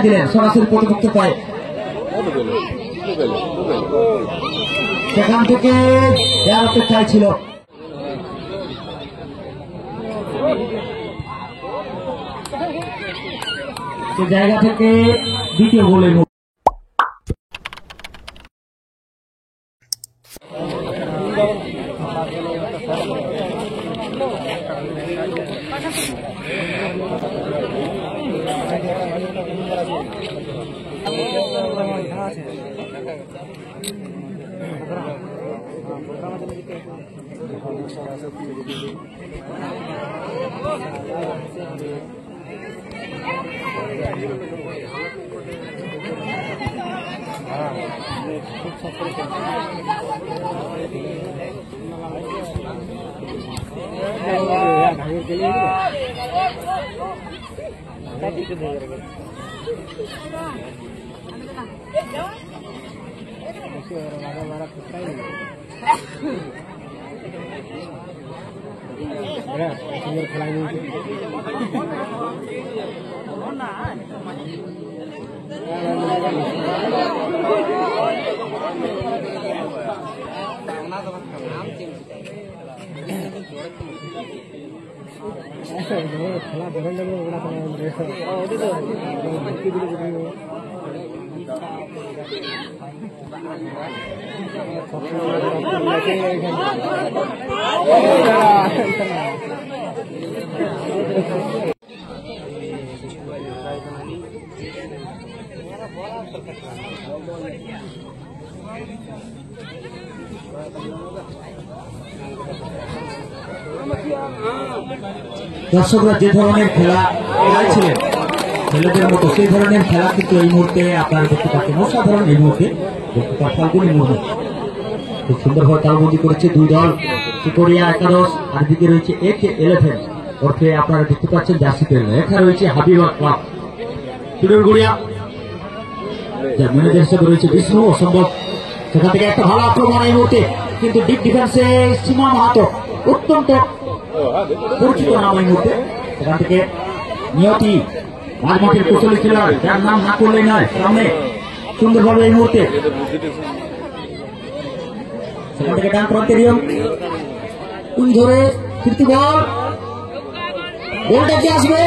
দিলেন সরাসরি প্রতিপক্ষ পায় সেখান থেকে যার অপেক্ষায় ছিল সে জায়গা থেকে দ্বিতীয় গোলের দর্শকরা যে ধরনের খেলা খেলছিলেন ছেলেদের মতো সেই ধরনের খেলা কিন্তু এই মুহূর্তে আপনারা দেখতে পাচ্ছেন অসাধারণ। এই মুহূর্তে ফাল্গুনি মুর্মু খুব সুন্দরভাবে তালবন্দি করেছে দুই দল সুকরিয়া একাদশ আর দিকে রয়েছে AK11 অর্থে আপনারা দেখতে পাচ্ছেন জার্সিতে লেখা রয়েছে হাবিবা ক্লাব চুড়েরগুড়িয়া যার ম্যানেজার হিসেবে রয়েছে বিষ্ণু অসম্ভব। সেখান থেকে একটা ভালো আক্রমণ এই মুহূর্তে কিন্তু ডিপ ডিফেন্সে সীমা মাহাতো অত্যন্ত পরিচিত নাম এই মুহূর্তে। সেখান থেকে নিয়তি মাঝমাঠের কুশলী খেলোয়াড় যার নাম না করলেই নয় সামনে সুন্দরভাবে এই মুহূর্তে সেখান থেকে ডান প্রান্তে রিয়ম তুই ধরে ফিরতি বল গোলটা কি আসবে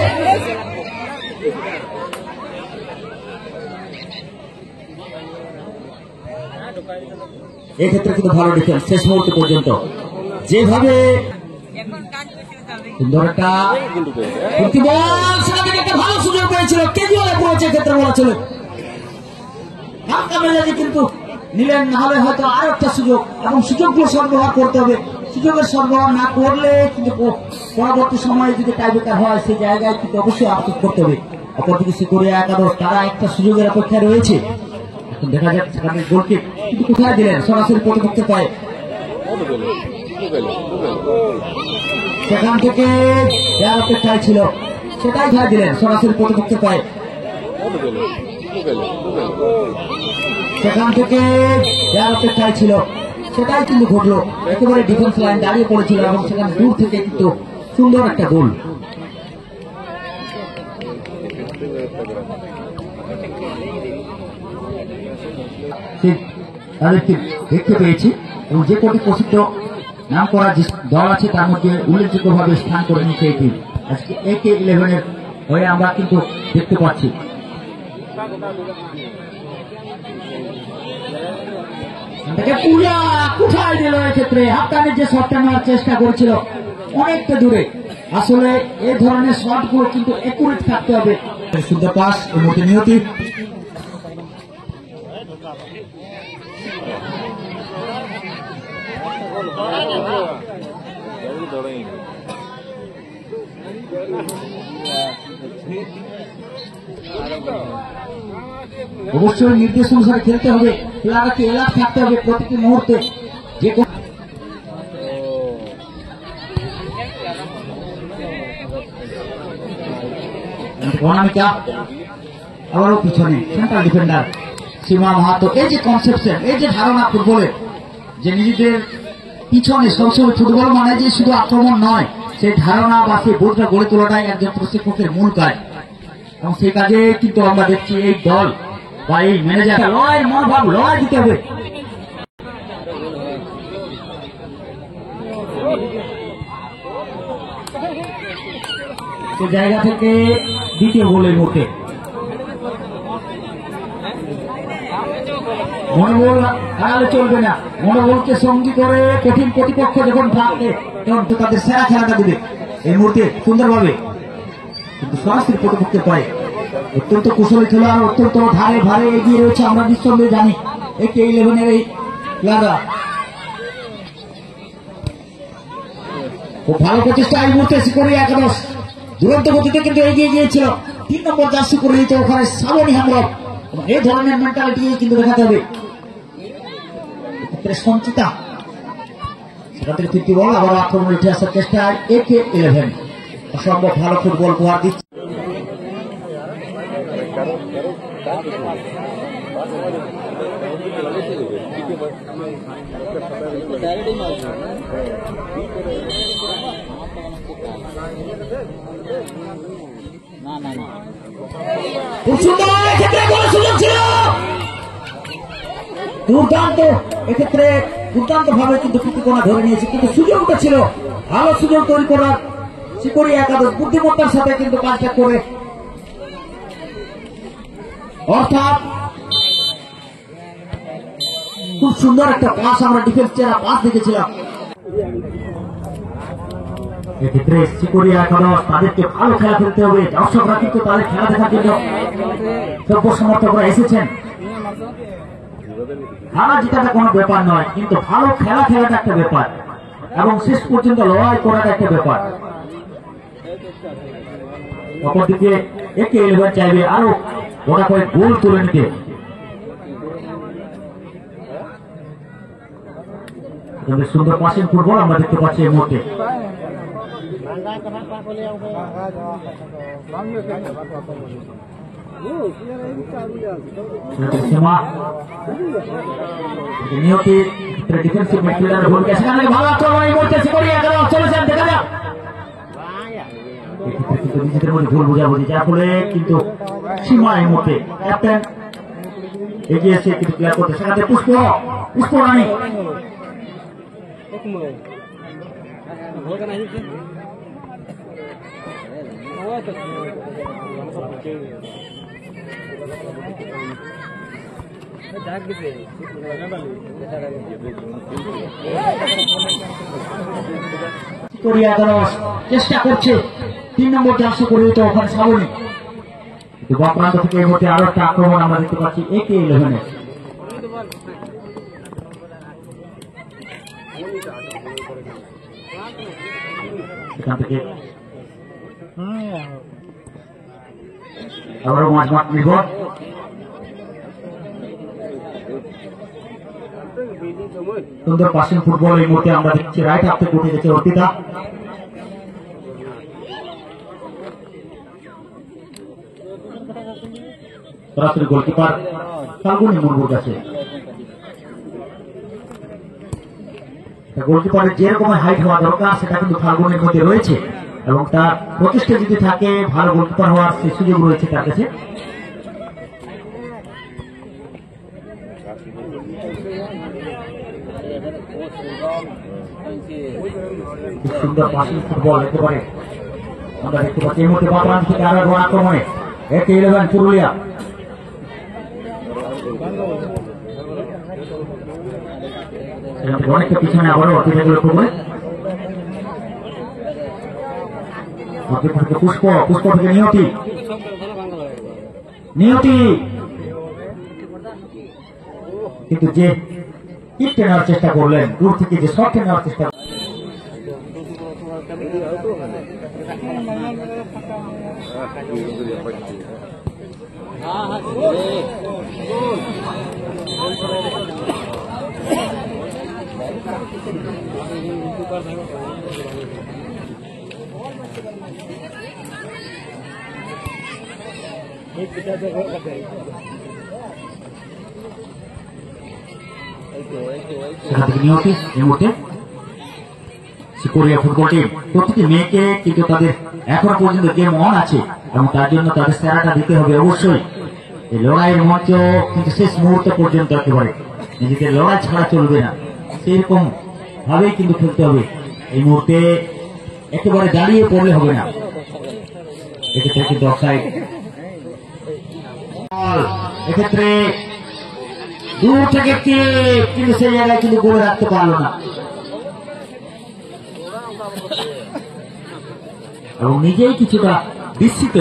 এক্ষেত্রে কিন্তু ভালো ডিফেন্স শেষ মুহূর্ত পর্যন্ত যেভাবে সুন্দর একটা ভালো সুযোগ পেয়েছিল কেজিওয়ালে পড়েছে ক্ষেত্রে বলা ছিল কিন্তু নিলেন না হলে হয়তো আর একটা সুযোগ এবং সুযোগগুলো সরবরাহ করতে হবে। সুযোগের সরবরাহ না করলে কিন্তু পরবর্তী সময়ে যদি টাইব্রেকার হয় সেই জায়গায় কিন্তু অবশ্যই আফসোস করতে হবে। অপরদিকে সুকরিয়া একাদশ তারা একটা সুযোগের অপেক্ষায় রয়েছে। এখন দেখা যাচ্ছে সেখানে গোলকিপ কিন্তু কোথায় দিলেন সরাসরি প্রতিপক্ষ পায় সেখান থেকে যার অপেক্ষায় ছিল সেটাই খেলা দিলেন সরাসরি প্রতিপক্ষ পায় সেখান থেকে যার অপেক্ষায় ছিল সেটাই কিন্তু ঘটলো। একেবারে ডিফেন্স লাইন দাঁড়িয়ে পড়েছিল এবং সেখানে দূর থেকে কিন্তু সুন্দর একটা গোল। তাদেরকে দেখতে পেয়েছি এবং যে কটি প্রসিদ্ধ নাম করা যে দল আছে তার মধ্যে উল্লেখযোগ্যভাবে স্থান করে নিচ্ছে এই টিম। আজকে AK11 এর হয়ে আমরা কিন্তু দেখতে পাচ্ছি। কোথায় দিল এক্ষেত্রে হাফটানের যে শটটা নেওয়ার চেষ্টা করেছিল অনেকটা দূরে। আসলে এই ধরনের শটগুলো কিন্তু একুরেট থাকতে হবে। সুন্দর পাস এর মধ্যে নিয়তি অবশ্যই নির্দেশ অনুসারে খেলতে হবে। খেলাটাকে এলাক থাকতে হবে প্রতিটি মুহূর্তে। যে আবারও পিছনে সেন্ট্রাল ডিফেন্ডার সীমা মাহাতো। এই যে কনসেপশন, এই যে ধারণা ফুটবলের যে নিজেদের পিছনে সবসময় ফুটবল মানে যে শুধু আক্রমণ নয়, সেই ধারণা বা সেই বোধটা গড়ে তোলাটাই একজন প্রশিক্ষকের মূল কাজ। এবং সেই কাজে কিন্তু আমরা দেখছি এই দল বা এই ম্যানেজার লড়াইয়ের মনোভাব, লড়াই দিতে হবে। সে জায়গা থেকে দ্বিতীয় গোলের মুখে মনোবল হারালে চলবে না। মনোবলকে সঙ্গী করে কঠিন প্রতিপক্ষ যখন থাকবে তখন তো তাদের সেরা খেলাটা দেবে এই মুহূর্তে সুন্দরভাবে। কিন্তু সরাসরি প্রতিপক্ষের পায়ে অত্যন্ত কুশলী খেলোয়াড়, অত্যন্ত ধারে ভারে এগিয়ে রয়েছে আমরা নিঃসন্দেহে জানি একে 11-এর এই খেলাটা। খুব ভালো প্রচেষ্টা এই মুহূর্তে শিকরিয়া একাদশ দুরন্ত গতিতে কিন্তু এগিয়ে গিয়েছিল। 3 নম্বর জার্সি করে দিতে ওখানে সাবনি হামরব। এই ধরনের মেন্টালিটি কিন্তু দেখাতে হবে। সঞ্চিতা সেখান থেকে 50 বল আবার আক্রমণ উঠে আসার চেষ্টায় একে 11 অসম্ভব ভালো ফুটবল উপহার দিচ্ছে। দুর্দান্ত এক্ষেত্রে দুর্দান্ত ভাবে কিন্তু প্রতিকোণা ধরে নিয়েছে, কিন্তু সুযোগটা ছিল ভালো সুযোগ তৈরি করার। শিকরিয়া একাদশ বুদ্ধিমত্তার সাথে কিন্তু কাজটা করে, অর্থাৎ খুব সুন্দর একটা পাস আমরা ডিফেন্স চেরা পাস দেখেছিলাম। এক্ষেত্রে শিকরিয়া একাদশ তাদেরকে ভালো খেলা খেলতে হবে। দর্শকরা কিন্তু তাদের খেলা দেখার জন্য সভ্য সমর্থকরা এসেছেন। হারা জিতাটা কোনো ব্যাপার নয়, কিন্তু ভালো খেলা খেলাটা একটা ব্যাপার এবং শেষ পর্যন্ত লড়াই করাটা একটা ব্যাপার। অপরদিকে একে 11 চাইবে আরো গোটা কয়েক গোল তুলে নিতে। সুন্দর পাসিং ফুটবল আমরা দেখতে পাচ্ছি এই মুহূর্তে। নিয়তি ডিফেন্সিভ মিডফিল্ডারের ভূমিকা, সেখানে ভালো আক্রমণ এই মুহূর্তে শিকরিয়া একাদশ চলেছেন, দেখা যাক। কিন্তু নিজেদের মধ্যে ভুল বোঝাবুঝি, যার ফলে কিন্তু সীমা এই মুহূর্তে ক্যাপ্টেন এগিয়ে এসে কিন্তু ক্লিয়ার করতে, সেখানে পুষ্প রানী শিকরিয়া একাদশ চেষ্টা করছে 3 নম্বর জার্সি করে দিতে ওখানে সাবনি, কিন্তু বাপ্রান্ত থেকে এই মুহূর্তে আরো একটা আক্রমণ আমরা দেখতে পাচ্ছি একে 11। সেখান থেকে আবারও মাঝমাঠ নির্ভর। সুন্দর পাসিং ফুটবল এই মুহূর্তে আমরা দেখছি রাইট হাফ থেকে উঠে গেছে অর্পিতা। সরাসরি গোলকিপার ফাল্গুনি মুর্মুর কাছে। গোলকিপারের যেরকম হাইট হওয়া দরকার সেটা কিন্তু ফাল্গুনের মধ্যে রয়েছে এবং তার প্রচেষ্টা যদি থাকে ভালো গোলকিপার হওয়ার সে সুযোগ রয়েছে তার কাছে। খুব সুন্দর পাসিং ফুটবল একেবারে আমরা দেখতে পাচ্ছি এই মুহূর্তে বাপ্রান্ত থেকে আরো বড় আক্রমণে একে 11 পুরুলিয়া। অনেকটা পিছনে আবারও অতিথিগুলো লক্ষ্য করে পুষ্প থেকে নিয়তি কিন্তু যে কিক নেওয়ার চেষ্টা করলেন দূর থেকে, যে শট নেওয়ার চেষ্টা নিয়তি এই মুহূর্তে শিকরিয়া ফুটবল টিম প্রতিটি মেয়েকে কিন্তু তাদের এখনো পর্যন্ত গেম অন আছে। এবং তার জন্য তাদের সেরাটা দিতে হবে অবশ্যই। এই লড়াইয়ের মঞ্চ কিন্তু শেষ মুহূর্ত পর্যন্ত একেবারে নিজেদের লড়াই ছাড়া চলবে না, সেরকম ভাবেই কিন্তু খেলতে হবে। এই মুহূর্তে একেবারে দাঁড়িয়ে পড়লে হবে না, এক্ষেত্রে কিন্তু অফসাইড। এক্ষেত্রে দূর থেকে কিন্তু সেই জায়গায় কিন্তু গোলে রাখতে পারলো না এবং নিজেই কিছুটা বিস্মিত